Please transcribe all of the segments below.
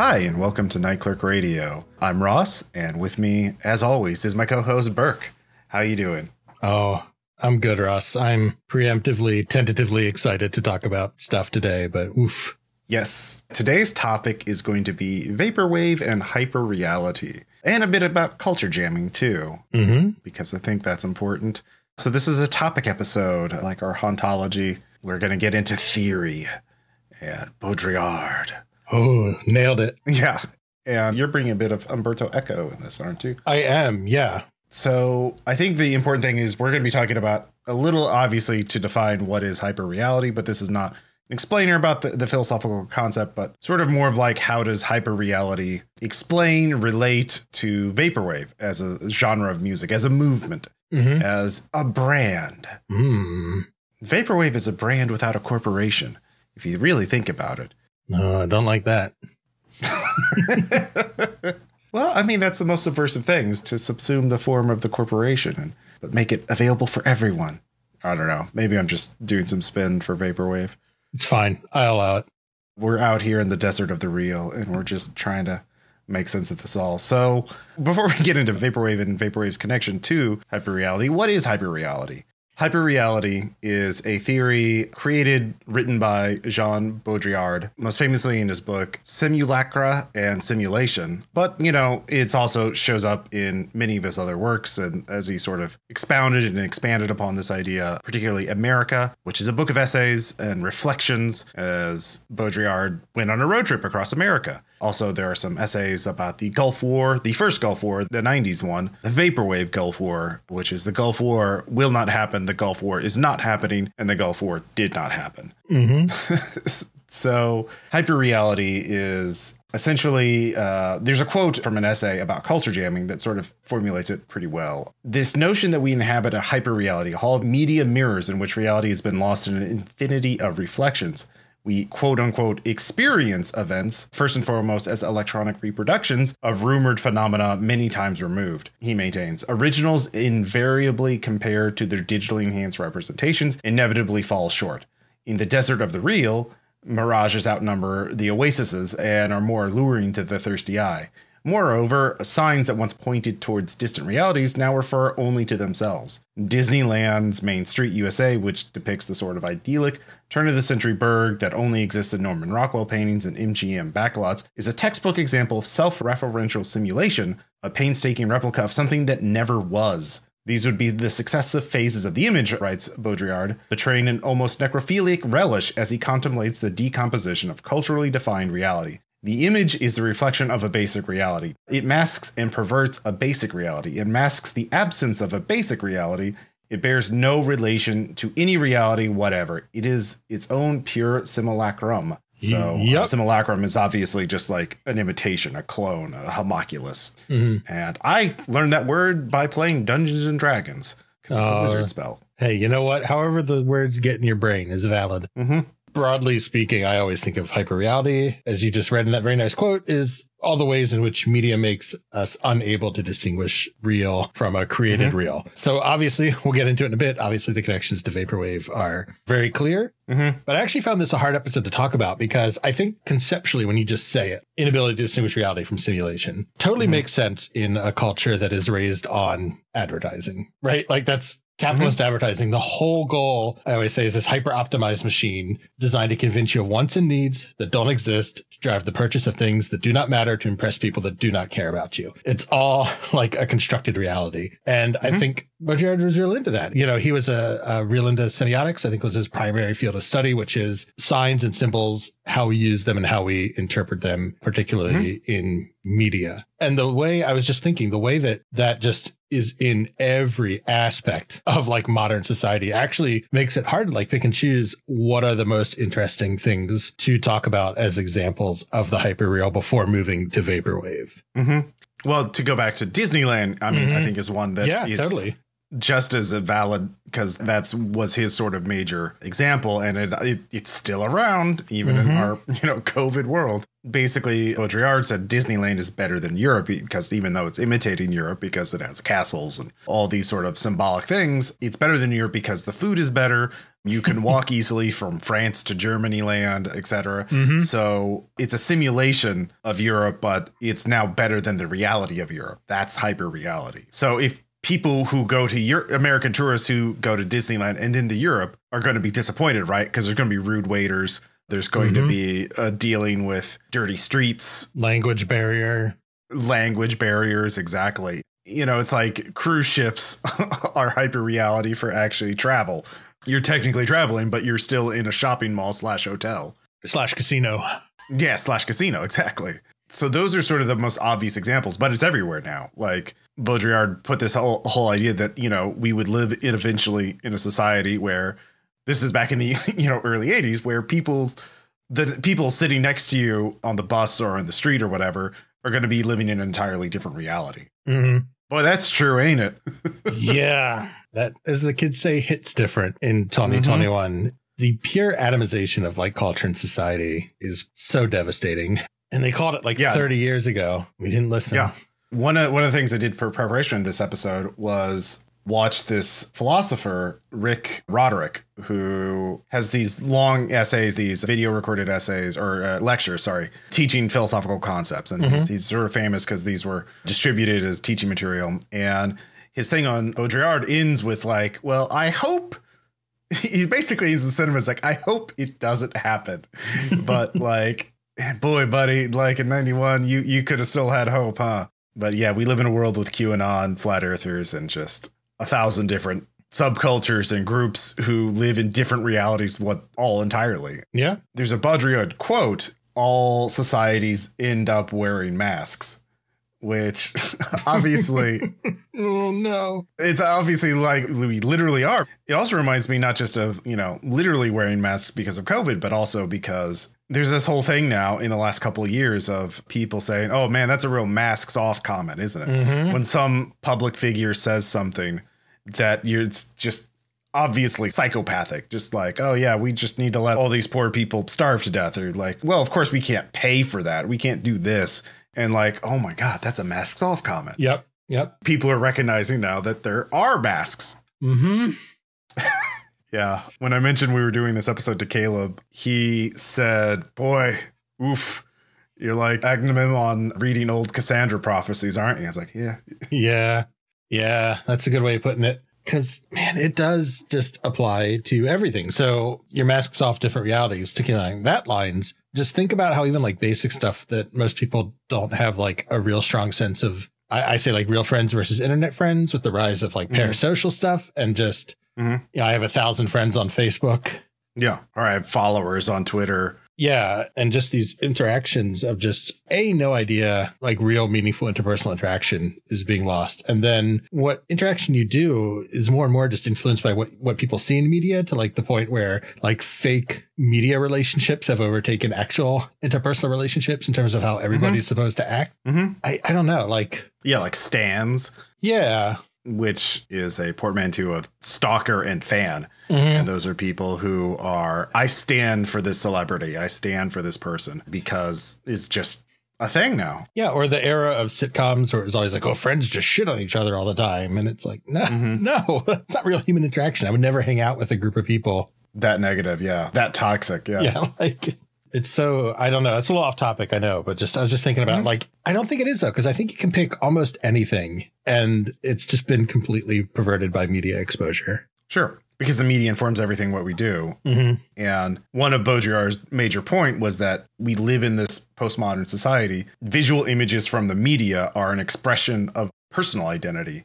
Hi, and welcome to Night Clerk Radio. I'm Ross, and with me, as always, is my co-host Burke. How you doing? Oh, I'm good, Ross. I'm tentatively excited to talk about stuff today, but oof. Yes, today's topic is going to be Vaporwave and Hyperreality, and a bit about culture jamming, too, because I think that's important. So this is a topic episode, like our hauntology. We're going to get into theory and Baudrillard. Oh, nailed it. Yeah. And you're bringing a bit of Umberto Eco in this, aren't you? I am, yeah. So I think the important thing is we're going to be talking about a little, obviously, to define what is hyperreality, but this is not an explainer about the philosophical concept, but sort of more of like how does hyperreality relate to vaporwave as a genre of music, as a movement, as a brand. Vaporwave is a brand without a corporation, if you really think about it. No, I don't like that. Well, I mean, that's the most subversive thing, is to subsume the form of the corporation but make it available for everyone. I don't know. Maybe I'm just doing some spin for Vaporwave. It's fine. I allow it. We're out here in the desert of the real, and we're just trying to make sense of this all. So before we get into Vaporwave and Vaporwave's connection to hyperreality, what is hyperreality? Hyperreality is a theory written by Jean Baudrillard, most famously in his book Simulacra and Simulation. But, it also shows up in many of his other works, and as he sort of expounded and expanded upon this idea, particularly America, which is a book of essays and reflections as Baudrillard went on a road trip across America. Also, there are some essays about the Gulf War, the first Gulf War, the 90s one, the Vaporwave Gulf War, which is the Gulf War will not happen, the Gulf War is not happening, and the Gulf War did not happen. So hyperreality is essentially, there's a quote from an essay about culture jamming that sort of formulates it pretty well. This notion that we inhabit a hyperreality, a hall of media mirrors in which reality has been lost in an infinity of reflections. We quote unquote experience events, first and foremost as electronic reproductions of rumored phenomena many times removed. He maintains originals invariably compared to their digitally enhanced representations inevitably fall short. In the desert of the real, mirages outnumber the oases and are more alluring to the thirsty eye. Moreover, signs that once pointed towards distant realities now refer only to themselves. Disneyland's Main Street, USA, which depicts the sort of idyllic turn-of-the-century burg that only exists in Norman Rockwell paintings and MGM backlots, is a textbook example of self-referential simulation, a painstaking replica of something that never was. These would be the successive phases of the image, writes Baudrillard, betraying an almost necrophilic relish as he contemplates the decomposition of culturally defined reality. The image is the reflection of a basic reality. It masks and perverts a basic reality. It masks the absence of a basic reality. It bears no relation to any reality whatever. It is its own pure simulacrum. So simulacrum is obviously just like an imitation, a clone, a homunculus. And I learned that word by playing Dungeons and Dragons because it's a wizard spell. Hey, you know what? However the words get in your brain is valid. Broadly speaking, I always think of hyperreality, as you just read in that very nice quote, is all the ways in which media makes us unable to distinguish real from a created real. So obviously, we'll get into it in a bit. Obviously, the connections to Vaporwave are very clear. But I actually found this a hard episode to talk about because I think conceptually, when you just say it, inability to distinguish reality from simulation totally makes sense in a culture that is raised on advertising, right? Like that's capitalist advertising. The whole goal, I always say, is this hyper-optimized machine designed to convince you of wants and needs that don't exist, to drive the purchase of things that do not matter, to impress people that do not care about you. It's all like a constructed reality. And I think Baudrillard was real into that. He was a real into semiotics, I think was his primary field of study, which is signs and symbols, how we use them and how we interpret them, particularly in media. And the way I was just thinking, the way that just is in every aspect of like modern society actually makes it hard to like pick and choose what are the most interesting things to talk about as examples of the hyperreal before moving to Vaporwave. Well, to go back to Disneyland, I mean, I think is one that is totally just as valid because was his sort of major example. And it's still around even in our, COVID world. Basically, Baudrillard said Disneyland is better than Europe because even though it's imitating Europe because it has castles and all these sort of symbolic things, it's better than Europe because the food is better. You can walk easily from France to Germany land, etc. So it's a simulation of Europe, but it's now better than the reality of Europe. That's hyperreality. So if people who go to American tourists who go to Disneyland and into Europe are going to be disappointed, right? Because there's going to be rude waiters. There's going to be dealing with dirty streets. Language barriers, exactly. You know, it's like cruise ships are hyperreality for actually travel. You're technically traveling, but you're still in a shopping mall / hotel. / casino. Yeah, / casino, exactly. So those are sort of the most obvious examples, but it's everywhere now. Like Baudrillard put this whole idea that, you know, we would live eventually in a society where this is back in the, you know, early 80s, where the people sitting next to you on the bus or on the street or whatever are going to be living in an entirely different reality. Boy, that's true, ain't it? Yeah. That, as the kids say, hits different in 2021. The pure atomization of like culture and society is so devastating. And they called it like 30 years ago. We didn't listen. Yeah. One of the things I did for preparation in this episode was watch this philosopher, Rick Roderick, who has these long essays, these video recorded essays or lectures, teaching philosophical concepts. And he's sort of famous because these were distributed as teaching material. And his thing on Baudrillard ends with like, well, I hope he basically is the sentiment is like, I hope it doesn't happen. But like, boy, buddy, like in 91, you could have still had hope, huh? But yeah, we live in a world with QAnon, flat earthers, and just 1,000 different subcultures and groups who live in different realities, all entirely. Yeah. There's a Baudrillard quote, all societies end up wearing masks, which obviously, oh no, it's obviously like we literally are. It also reminds me not just of, you know, literally wearing masks because of COVID, but also because there's this whole thing now in the last couple of years of people saying, oh man, that's a real masks off comment, isn't it? When some public figure says something that it's just obviously psychopathic, just like, oh yeah, we just need to let all these poor people starve to death, or like, well, of course we can't pay for that. We can't do this. And like, oh my God, that's a masks off comment. Yep. People are recognizing now that there are masks. Yeah. When I mentioned we were doing this episode to Caleb, he said, boy, oof, you're like egging him on reading old Cassandra prophecies, aren't you? I was like, yeah. Yeah, that's a good way of putting it. Because, man, it does just apply to everything. So your masks off different realities, sticking along that lines. Just think about how even like basic stuff that most people don't have like a real strong sense of. I say like real friends versus internet friends with the rise of like parasocial stuff and just, you know, I have 1,000 friends on Facebook. Yeah. Or I have followers on Twitter. Yeah. And just these interactions of just no idea, like real meaningful interpersonal interaction is being lost. And then what interaction you do is more and more just influenced by what people see in media, to like the point where like fake media relationships have overtaken actual interpersonal relationships in terms of how everybody's supposed to act. I don't know. Like, yeah, like stans. Yeah. Which is a portmanteau of stalker and fan. And those are people who are, I stand for this celebrity. I stand for this person because it's just a thing now. Yeah. Or the era of sitcoms where it was always like, oh, friends just shit on each other all the time. And it's like, no, that's not real human interaction. I would never hang out with a group of people. That negative. Yeah. That toxic. Yeah. Yeah. Like, it's so, I don't know. It's a little off topic, I know, but I was just thinking about like, I don't think it is though, because I think you can pick almost anything and it's just been completely perverted by media exposure. Sure. Because the media informs everything what we do. And one of Baudrillard's major point was that we live in this postmodern society. Visual images from the media are an expression of personal identity.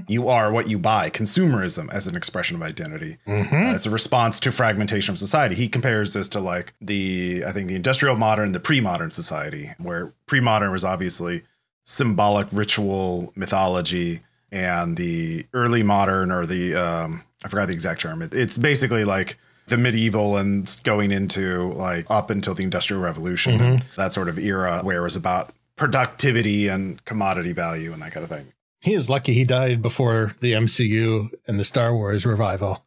You are what you buy. Consumerism as an expression of identity. It's a response to fragmentation of society. He compares this to like the industrial modern, the pre-modern society, where pre-modern was obviously symbolic ritual mythology, and the early modern, or the I forgot the exact term. It's basically like the medieval and going into like up until the Industrial Revolution, and that sort of era where it was about productivity and commodity value and that kind of thing. He is lucky he died before the MCU and the Star Wars revival.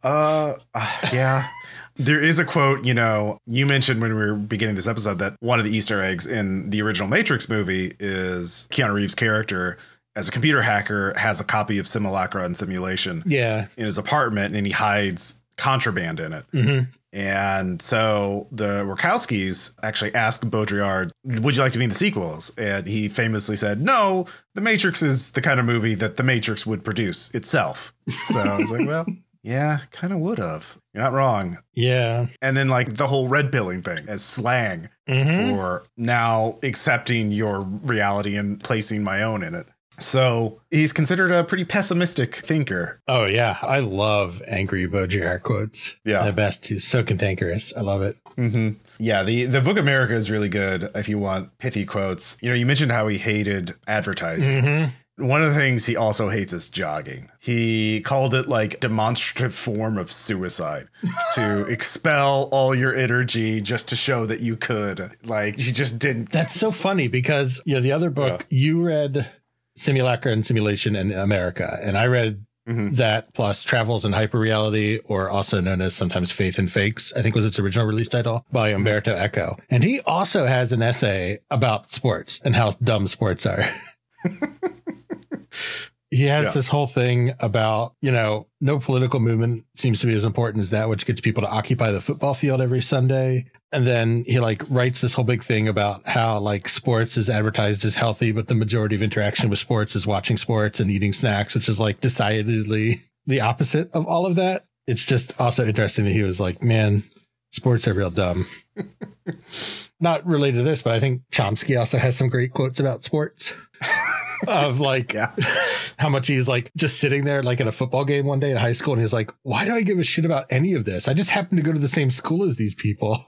Yeah. There is a quote, you know, you mentioned when we were beginning this episode that one of the Easter eggs in the original Matrix movie is Keanu Reeves' character as a computer hacker, has a copy of Simulacra and Simulation in his apartment, and he hides contraband in it. Mm-hmm. And so the Wachowskis actually asked Baudrillard, would you like to be in the sequels? And he famously said, no, The Matrix is the kind of movie that The Matrix would produce itself. So I was like, well, yeah, kind of would have. You're not wrong. Yeah. And then like the whole red pilling thing as slang for now accepting your reality and placing my own in it. So he's considered a pretty pessimistic thinker. Oh, yeah. I love angry Baudrillard quotes. Yeah. The best. He's so cantankerous. I love it. Mm-hmm. Yeah. The book America is really good if you want pithy quotes. You know, you mentioned how he hated advertising. Mm-hmm. One of the things he also hates is jogging. He called it like demonstrative form of suicide to expel all your energy just to show that you could. Like you just didn't. That's so funny because, the other book you read Simulacra and Simulation in America. And I read that plus Travels in Hyperreality, or also known as sometimes Faith and Fakes, I think was its original release title, by Umberto Eco. And he also has an essay about sports and how dumb sports are. He has this whole thing about, no political movement seems to be as important as that, which gets people to occupy the football field every Sunday. And then he writes this whole big thing about how sports is advertised as healthy, but the majority of interaction with sports is watching sports and eating snacks, which is decidedly the opposite of all of that. It's just also interesting that he was like, man, sports are real dumb. Not related to this, but I think Chomsky also has some great quotes about sports. Of how much he's just sitting there at a football game one day in high school, and he's like, why do I give a shit about any of this? I just happen to go to the same school as these people.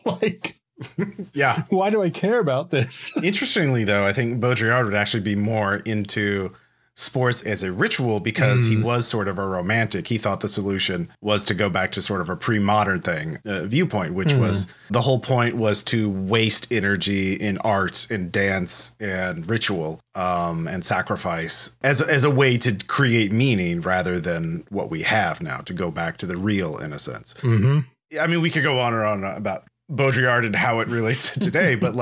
Yeah. Why do I care about this? Interestingly, though, I think Baudrillard would actually be more into sports as a ritual because he was sort of a romantic. He thought the solution was to go back to sort of a pre-modern thing viewpoint, which was the whole point was to waste energy in art and dance and ritual and sacrifice as a way to create meaning rather than what we have now, to go back to the real in a sense. Mm-hmm. I mean, we could go on and on about Baudrillard and how it relates to today, but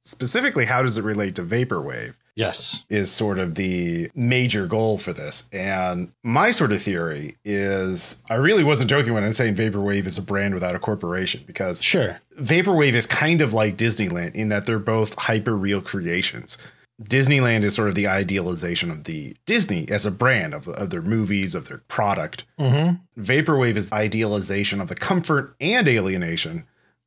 specifically, how does it relate to Vaporwave? Yes. Is sort of the major goal for this. And my sort of theory is, I really wasn't joking when I'm saying Vaporwave is a brand without a corporation, because Vaporwave is kind of like Disneyland in that they're both hyper-real creations. Disneyland is sort of the idealization of the Disney as a brand of their movies, of their product. Mm-hmm. Vaporwave is idealization of the comfort and alienation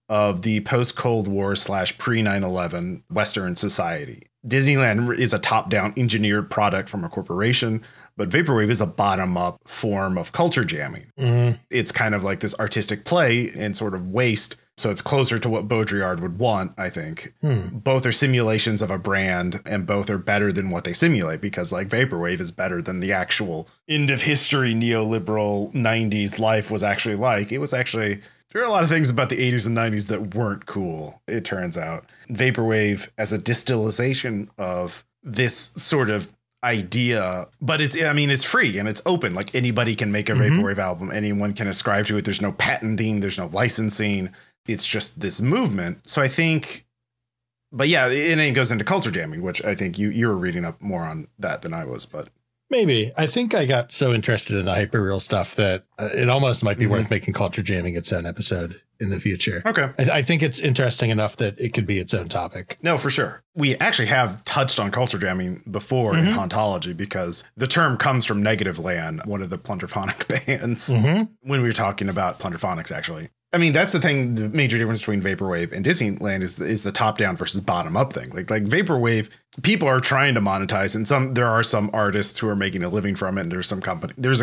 of the post-Cold War / pre-9/11 Western society. Disneyland is a top-down engineered product from a corporation, but Vaporwave is a bottom-up form of culture jamming. Mm. It's kind of like this artistic play and sort of waste. So it's closer to what Baudrillard would want, I think. Both are simulations of a brand, and both are better than what they simulate, because Vaporwave is better than the actual end of history neoliberal 90s life was actually like. It was actually... There are a lot of things about the 80s and 90s that weren't cool, it turns out. Vaporwave as a distillation of this sort of idea, but it's free and it's open. Anybody can make a Vaporwave album. Anyone can ascribe to it. There's no patenting. There's no licensing. It's just this movement. So I think, but yeah, it goes into culture jamming, which I think you were reading up more on that than I was, but. Maybe. I think I got so interested in the hyperreal stuff that it almost might be worth making culture jamming its own episode in the future. Okay. I think it's interesting enough that it could be its own topic. No, for sure. We actually have touched on culture jamming before in Hauntology, because the term comes from Negative Land, one of the Plunderphonic bands, when we were talking about Plunderphonics, actually. I mean, that's the thing. The major difference between Vaporwave and Disneyland is the top down versus bottom up thing. Like Vaporwave, people are trying to monetize, and there are some artists who are making a living from it. And there's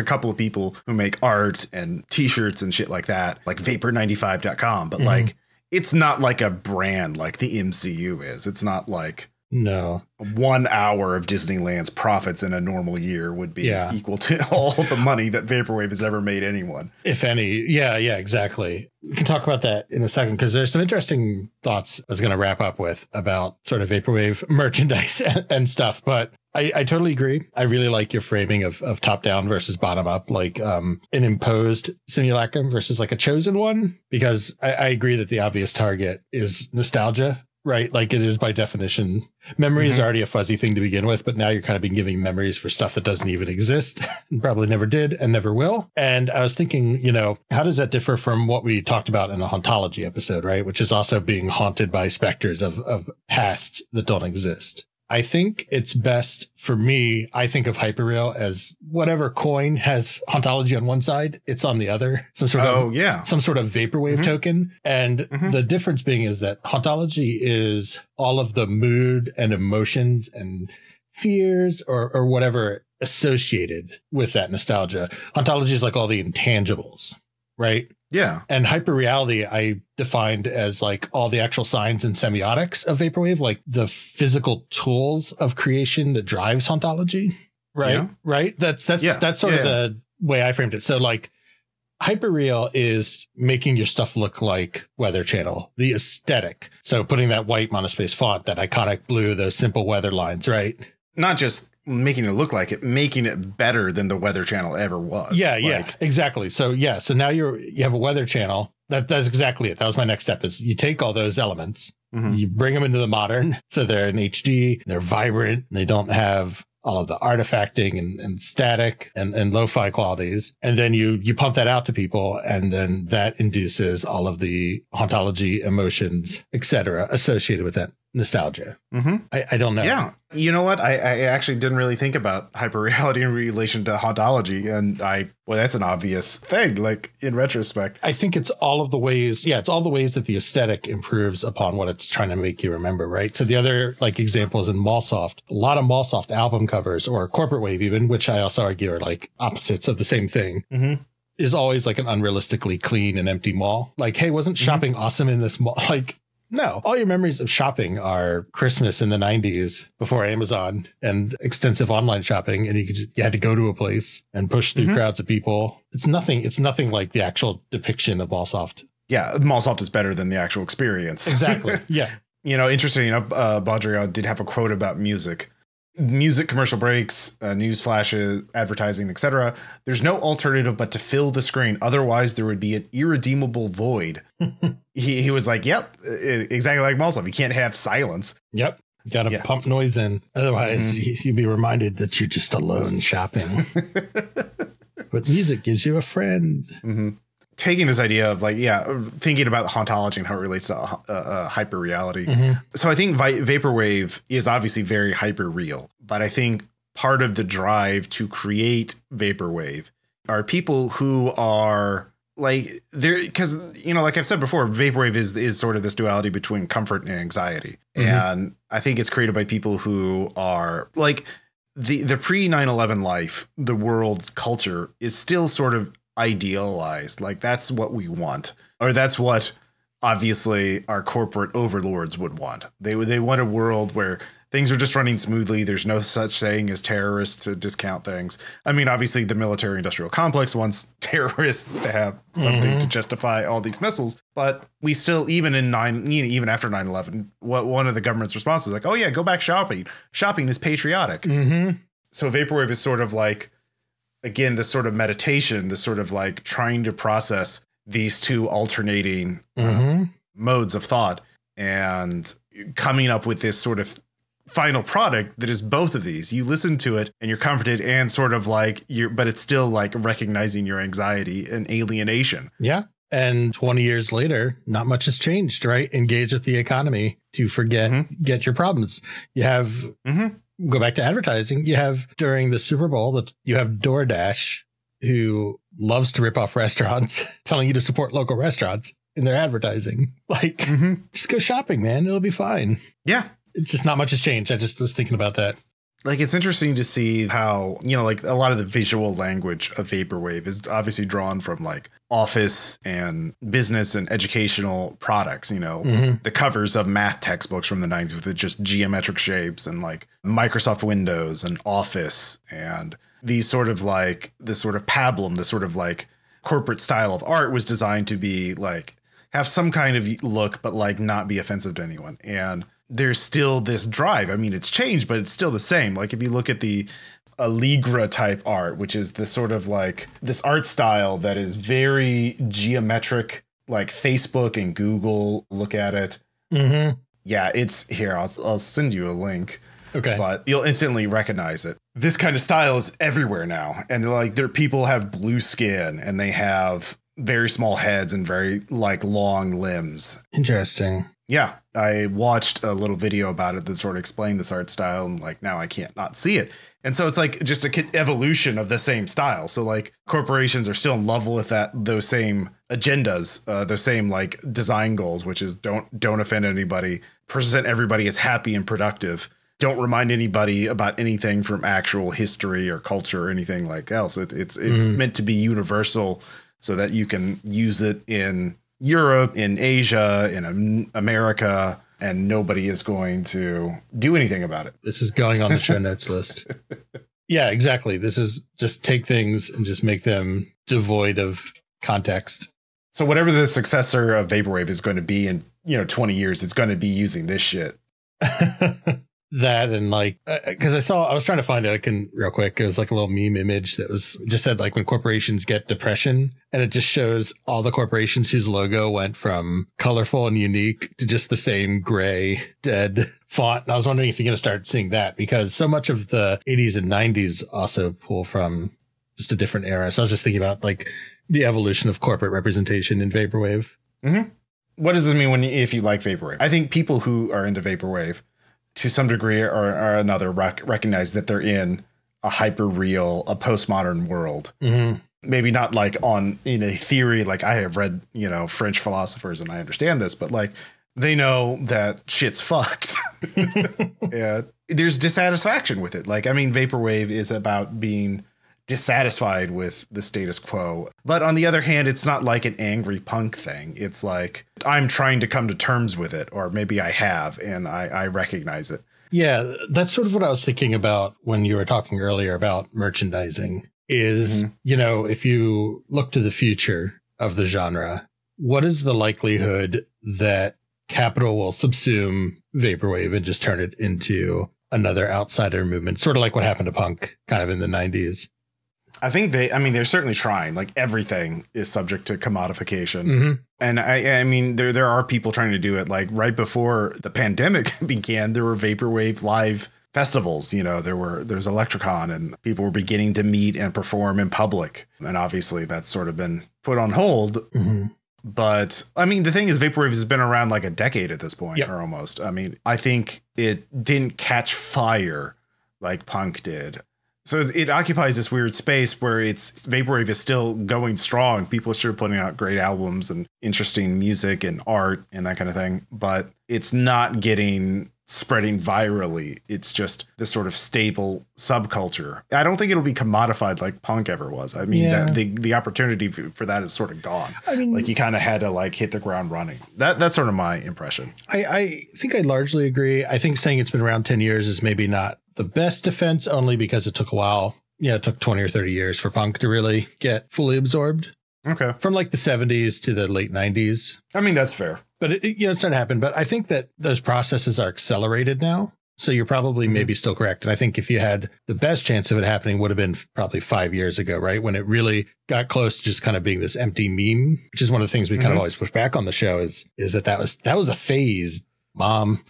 a couple of people who make art and t-shirts and shit like that, like vapor95.com. But it's not like a brand like the MCU is. It's not like. No. 1 hour of Disneyland's profits in a normal year would be equal to all the money that Vaporwave has ever made anyone. If any. Yeah, exactly. We can talk about that in a second, because there's some interesting thoughts I was going to wrap up with about sort of Vaporwave merchandise and stuff. But I totally agree. I really like your framing of top down versus bottom up, like an imposed simulacrum versus a chosen one, because I agree that the obvious target is nostalgia. Right. It is by definition Memory is already a fuzzy thing to begin with, but now you're kind of been giving memories for stuff that doesn't even exist and probably never did and never will. And I was thinking, how does that differ from what we talked about in the hauntology episode, right? Which is also being haunted by specters of pasts that don't exist. I think it's best for me. I think of Hyperreal as whatever coin has hauntology on one side, it's on the other. Some sort of vaporwave token. And the difference being is that hauntology is all of the mood and emotions and fears or whatever associated with that nostalgia. Hauntology is like all the intangibles, right? Yeah. And hyperreality, I defined as like all the actual signs and semiotics of vaporwave, like the physical tools of creation that drives hauntology. Right. Yeah. Right. That's sort of the way I framed it. So like Hyperreal is making your stuff look like Weather Channel, the aesthetic. So putting that white monospace font, that iconic blue, those simple weather lines, right? Not just making it look like it, making it better than the Weather Channel ever was. Yeah, exactly. So so now you have a Weather Channel. That's exactly it. That was my next step, is you take all those elements, you bring them into the modern. So they're in HD, they're vibrant, they don't have all of the artifacting and static and lo-fi qualities. And then you pump that out to people, and then that induces all of the hauntology emotions, etc., associated with that nostalgia. I don't know. Yeah. You know what? I actually didn't really think about hyperreality in relation to hauntology. And that's an obvious thing, like in retrospect. I think it's all of the ways. Yeah, it's all the ways that the aesthetic improves upon what it's trying to make you remember, right? So the other like examples in Mallsoft, a lot of Mallsoft album covers, or Corporate Wave even, which I also argue are like opposites of the same thing. Is always like an unrealistically clean and empty mall. Like, hey, wasn't shopping awesome in this mall? Like, no, all your memories of shopping are Christmas in the 90s before Amazon and extensive online shopping. And you had to go to a place and push through crowds of people. It's nothing like the actual depiction of Mallsoft. Yeah. Mallsoft is better than the actual experience. Exactly. Yeah. Interesting. Baudrillard did have a quote about music. Music, commercial breaks, news flashes, advertising, etc. There's no alternative but to fill the screen. Otherwise, there would be an irredeemable void. He was like, yep, exactly like Mallsoft. You can't have silence. Yep. You got to pump noise in. Otherwise, you'd be reminded that you're just alone shopping. But music gives you a friend. Taking this idea of thinking about hauntology and how it relates to hyperreality. So I think Vaporwave is obviously very hyper real, but I think part of the drive to create Vaporwave are people who are like there, because, like I've said before, Vaporwave is sort of this duality between comfort and anxiety. And I think it's created by people who are like the pre 9/11 life, the world culture is still sort of idealized. Like that's what we want, or that's what obviously our corporate overlords would want. They want a world where things are just running smoothly. There's no such thing as terrorists to discount things. I mean, obviously the military industrial complex wants terrorists to have something to justify all these missiles, but we still, even after 9/11, one of the government's responses was like, oh yeah, go back shopping. Shopping is patriotic. So Vaporwave is sort of like, again, this sort of meditation, this sort of like trying to process these two alternating modes of thought and coming up with this sort of final product that is both of these. You listen to it and you're comforted, and sort of like but it's still like recognizing your anxiety and alienation. Yeah. And 20 years later, not much has changed, right? Engage with the economy to get your problems. You have go back to advertising. You have during the Super Bowl that you have DoorDash, who loves to rip off restaurants, telling you to support local restaurants in their advertising. Like, just go shopping, man. It'll be fine. Yeah. It's just not much has changed. I just was thinking about that. Like, it's interesting to see how, like a lot of the visual language of Vaporwave is obviously drawn from like office and business and educational products, the covers of math textbooks from the 90s with just geometric shapes, and like Microsoft Windows and Office, and these sort of like this sort of pablum, this sort of like corporate style of art was designed to be like have some kind of look, but like not be offensive to anyone. And there's still this drive. I mean, it's changed, but it's still the same. Like if you look at the Allegra type art, which is this sort of like this art style that is very geometric, like Facebook and Google look at it. Yeah, it's here. I'll send you a link. Okay. But you'll instantly recognize it. This kind of style is everywhere now. And like people have blue skin and they have very small heads and very like long limbs. Interesting. Yeah. I watched a little video about it that sort of explained this art style and like now I can't not see it. And so it's like just an evolution of the same style. So like corporations are still in love with those same agendas, those same like design goals, which is don't offend anybody, present everybody as happy and productive. Don't remind anybody about anything from actual history or culture or anything like else. It's meant to be universal so that you can use it in Europe, in Asia, in America, and nobody is going to do anything about it. This is going on the show notes list. Yeah, exactly. This is just take things and just make them devoid of context. So whatever the successor of Vaporwave is going to be in 20 years, it's going to be using this shit. That and like, because I was trying to find it real quick. It was like a little meme image that was just said like when corporations get depression, and it just shows all the corporations whose logo went from colorful and unique to just the same gray, dead font. And I was wondering if you're going to start seeing that because so much of the 80s and 90s also pull from just a different era. So I was just thinking about like the evolution of corporate representation in Vaporwave. Mm-hmm. What does this mean if you like Vaporwave? I think people who are into Vaporwave to some degree or another recognize that they're in a hyperreal, a postmodern world. Mm-hmm. Maybe not like in a theory, like I have read, French philosophers and I understand this, but like they know that shit's fucked. Yeah. There's dissatisfaction with it. Like, I mean, Vaporwave is about being dissatisfied with the status quo. But on the other hand, it's not like an angry punk thing. It's like I'm trying to come to terms with it, or maybe I have, and I recognize it. Yeah, that's sort of what I was thinking about when you were talking earlier about merchandising is, if you look to the future of the genre, what is the likelihood that Capital will subsume Vaporwave and just turn it into another outsider movement, sort of like what happened to punk kind of in the 90s? I think they're certainly trying. Like everything is subject to commodification. Mm-hmm. And I mean, there are people trying to do it. Like right before the pandemic began, there were Vaporwave live festivals. There's Electricon and people were beginning to meet and perform in public. And obviously that's sort of been put on hold. Mm-hmm. But I mean, the thing is, Vaporwave has been around like a decade at this point, or almost. I mean, I think it didn't catch fire like punk did. So it occupies this weird space where Vaporwave is still going strong. People are still putting out great albums and interesting music and art and that kind of thing. But it's not spreading virally. It's just this sort of stable subculture. I don't think it'll be commodified like punk ever was. I mean, the opportunity for that is sort of gone. I mean, like you kind of had to like hit the ground running. That's sort of my impression. I think I largely agree. I think saying it's been around 10 years is maybe not the best defense, only because it took a while. It took 20 or 30 years for punk to really get fully absorbed. Okay. From like the 70s to the late 90s. I mean, that's fair. But it's starting to happen. But I think that those processes are accelerated now. So you're probably maybe still correct. And I think if you had the best chance of it happening would have been probably 5 years ago, right? When it really got close to just kind of being this empty meme, which is one of the things we kind of always push back on the show is that was a phase, Mom.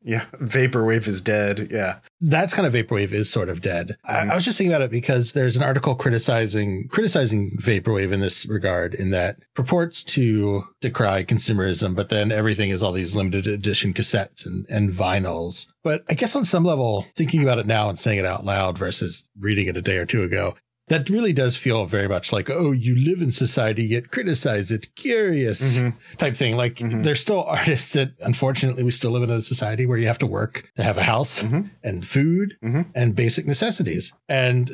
Yeah, Vaporwave is dead. Yeah, that's kind of Vaporwave is sort of dead. I was just thinking about it because there's an article criticizing Vaporwave in this regard, in that purports to decry consumerism, but then everything is all these limited edition cassettes and vinyls. But I guess on some level, thinking about it now and saying it out loud versus reading it a day or two ago, that really does feel very much like, oh, you live in society, yet criticize it, curious type thing. Like there's still artists that, unfortunately, we still live in a society where you have to work to have a house and food and basic necessities. And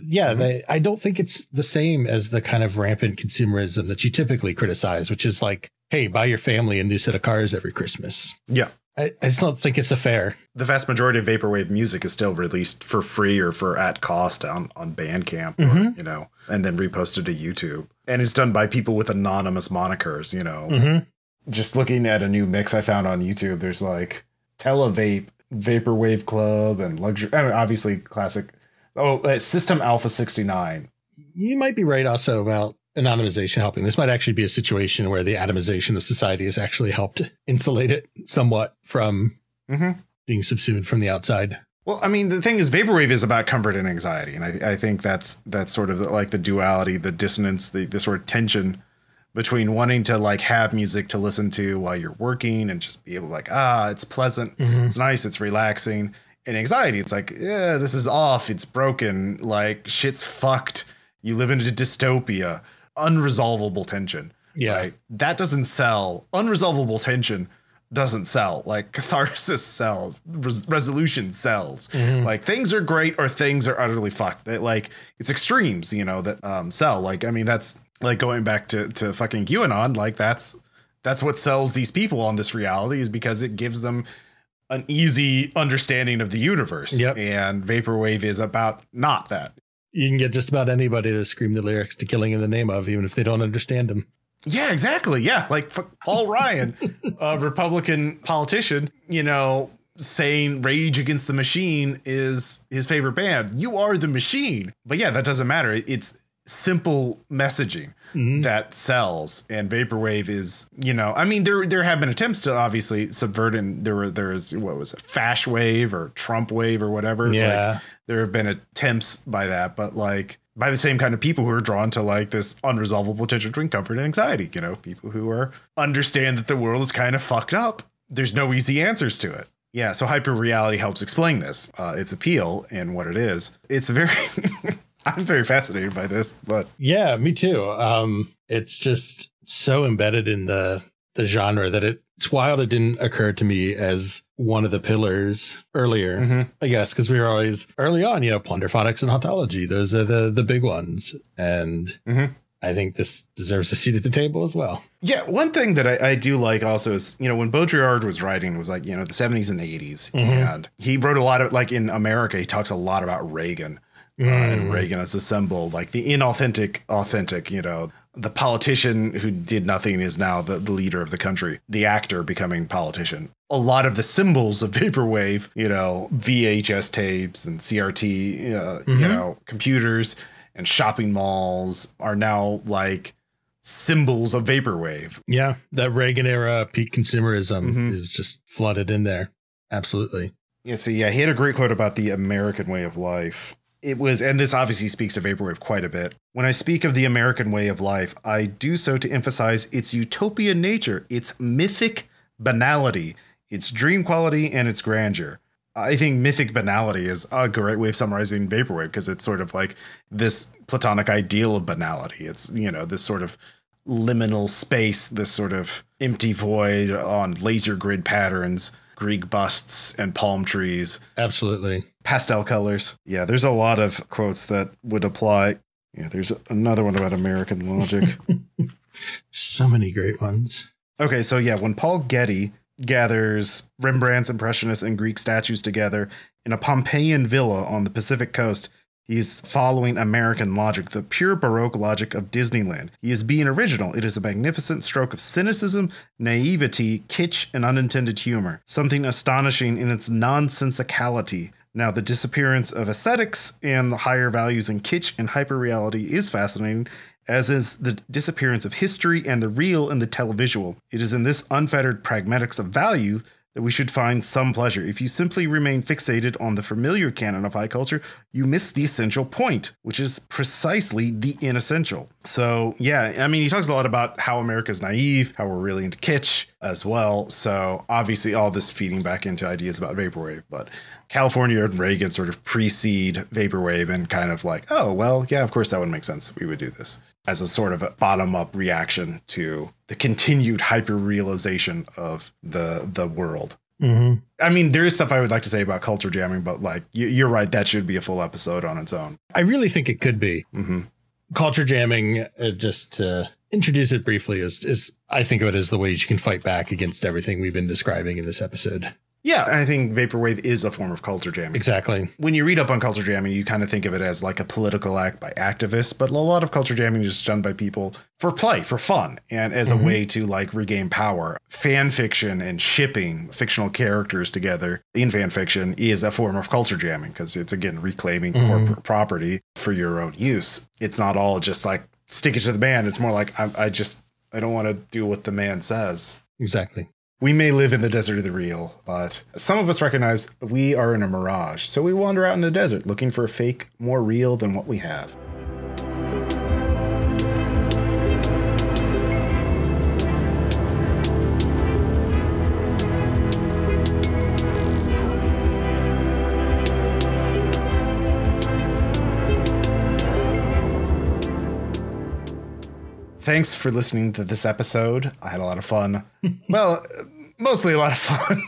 I don't think it's the same as the kind of rampant consumerism that you typically criticize, which is like, hey, buy your family a new set of cars every Christmas. Yeah. I just don't think it's fair. The vast majority of Vaporwave music is still released for free or for at cost on Bandcamp, or, and then reposted to YouTube. And it's done by people with anonymous monikers, Just looking at a new mix I found on YouTube, there's like Televape, Vaporwave Club, and Luxury. I mean, obviously classic. System Alpha 69. You might be right also about anonymization helping. This might actually be a situation where the atomization of society has actually helped insulate it somewhat from being subsumed from the outside. Well, I mean, the thing is, Vaporwave is about comfort and anxiety. And I think that's sort of like the duality, the dissonance, the sort of tension between wanting to like have music to listen to while you're working and just be able to like, it's pleasant, it's nice, it's relaxing. And anxiety, it's like, yeah, this is off, it's broken, like shit's fucked. You live in a dystopia, unresolvable tension. Yeah. Right? That doesn't sell. Unresolvable tension doesn't sell. Like catharsis sells, resolution sells. Like things are great or things are utterly fucked. Like it's extremes, you know, that sell. Like, I mean, that's like going back to fucking QAnon. Like that's what sells these people on this reality, is because it gives them an easy understanding of the universe. Yep. And Vaporwave is about not that. You can get just about anybody to scream the lyrics to Killing in the Name of, even if they don't understand them. Yeah, exactly. Yeah. Like Paul Ryan, a Republican politician, you know, saying Rage Against the Machine is his favorite band. You are the machine. But yeah, that doesn't matter. It's simple messaging that sells. And Vaporwave is, you know, I mean, there have been attempts to obviously subvert, and there's what was it, Fash Wave or Trump Wave or whatever. Yeah. Like, there have been attempts by that, but like by the same kind of people who are drawn to like this unresolvable tension between comfort and anxiety, you know, people who are understand that the world is kind of fucked up. There's no easy answers to it. Yeah. So Hyperreality helps explain this, its appeal and what it is. It's very, I'm very fascinated by this, but yeah, me too. It's just so embedded in the genre that it's wild it didn't occur to me as one of the pillars earlier, I guess, because we were always early on, you know, plunderphonics and hauntology. Those are the big ones. And I think this deserves a seat at the table as well. Yeah. One thing that I do like also is, you know, when Baudrillard was writing, it was like, you know, the 70s and 80s. And he wrote a lot of, like in America, he talks a lot about Reagan. And Reagan as a symbol, like the authentic, you know, the politician who did nothing is now the leader of the country, the actor becoming politician. A lot of the symbols of Vaporwave, you know, VHS tapes and CRT, you know, computers and shopping malls are now like symbols of Vaporwave. Yeah, that Reagan era peak consumerism is just flooded in there. Absolutely. Yeah, so yeah, he had a great quote about the American way of life. It was, and this obviously speaks to Vaporwave quite a bit. When I speak of the American way of life, I do so to emphasize its utopian nature, its mythic banality, its dream quality, and its grandeur. I think mythic banality is a great way of summarizing Vaporwave, because it's sort of like this platonic ideal of banality. It's, you know, this sort of liminal space, this sort of empty void on laser grid patterns, Greek busts and palm trees. Absolutely. Pastel colors. Yeah, there's a lot of quotes that would apply. Yeah, there's another one about American logic. So many great ones. Okay, so yeah, when Paul Getty gathers Rembrandt's Impressionists and Greek statues together in a Pompeian villa on the Pacific coast, he's following American logic, the pure Baroque logic of Disneyland. He is being original. It is a magnificent stroke of cynicism, naivety, kitsch, and unintended humor. Something astonishing in its nonsensicality. Now, the disappearance of aesthetics and the higher values in kitsch and hyperreality is fascinating, as is the disappearance of history and the real in the televisual. It is in this unfettered pragmatics of value that we should find some pleasure. If you simply remain fixated on the familiar canon of high culture, you miss the essential point, which is precisely the inessential. So yeah, I mean, he talks a lot about how America's naive, how we're really into kitsch as well. So obviously all this feeding back into ideas about Vaporwave, but California and Reagan sort of precede Vaporwave and kind of like, oh, well, yeah, of course that would make sense. We would do this as a sort of a bottom-up reaction to the continued hyper-realization of the world. I mean, there is stuff I would like to say about culture jamming, but like, you're right, that should be a full episode on its own. I really think it could be. Culture jamming, just to introduce it briefly, is I think of it as the ways you can fight back against everything we've been describing in this episode. Yeah, I think Vaporwave is a form of culture jamming. Exactly. When you read up on culture jamming, you kind of think of it as like a political act by activists, but a lot of culture jamming is done by people for play, for fun, and as a way to like regain power. Fan fiction and shipping fictional characters together in fan fiction is a form of culture jamming, because it's, again, reclaiming corporate property for your own use. It's not all just like stick it to the man. It's more like, I don't want to do what the man says. Exactly. We may live in the desert of the real, but some of us recognize we are in a mirage. So we wander out in the desert looking for a fake more real than what we have. Thanks for listening to this episode. I had a lot of fun. Well, mostly a lot of fun.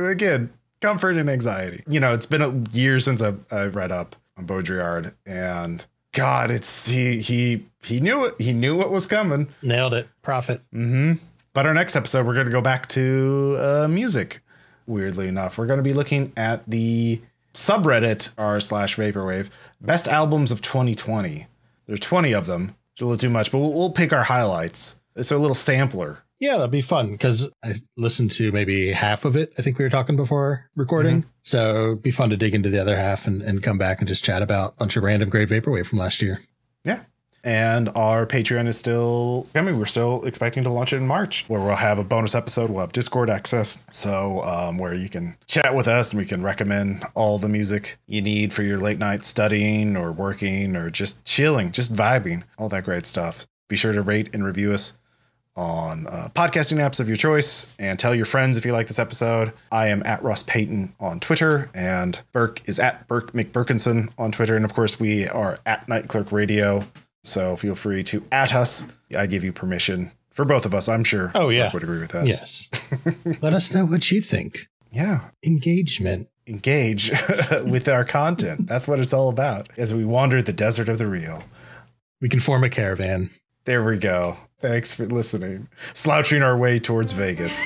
Again, comfort and anxiety. You know, it's been a year since I've read up on Baudrillard, and God, he knew it. He knew what was coming. Nailed it. Profit. Mm-hmm. But our next episode, we're going to go back to music. Weirdly enough, we're going to be looking at the subreddit r/Vaporwave best albums of 2020. There's 20 of them. It's a little too much, but we'll pick our highlights. It's a little sampler. Yeah, that'd be fun because I listened to maybe half of it. I think we were talking before recording. Mm-hmm. So it'd be fun to dig into the other half and come back and just chat about a bunch of random great Vaporwave from last year. Yeah. And our Patreon is still coming. We're still expecting to launch it in March, where we'll have a bonus episode. We'll have Discord access. So where you can chat with us and we can recommend all the music you need for your late night studying or working or just chilling, just vibing, all that great stuff. Be sure to rate and review us on podcasting apps of your choice and tell your friends if you like this episode. I am at Ross Payton on Twitter, and Burke is at Burke McBurkinson on Twitter. And of course, we are at Night Clerk Radio. So feel free to at us. I give you permission for both of us, I'm sure. Oh, yeah. I would agree with that. Yes. Let us know what you think. Yeah. Engagement. Engage with our content. That's what it's all about as we wander the desert of the real. We can form a caravan. There we go. Thanks for listening. Slouching our way towards Vegas.